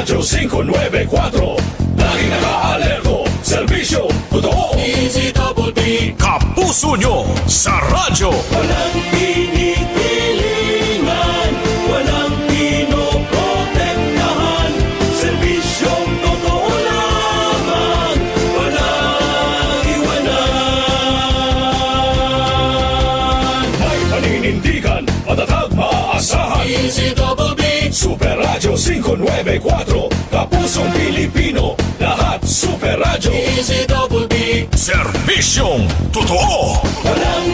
Radyo 594. Lagi naka-alerto. Serbisyo, totoo. DZBB. Kapuso nyo sa radyo. Walang pinipilingan. Walang pinoprotektahan. Serbisyong totoo lamang. Walang iwanan. May paninindigan, matatag, maaasahan. DZBB. Super Radyo 594. Kapusong Pilipino. Lahat Super Radyo. DZBB. Serbisyong totoo. Walang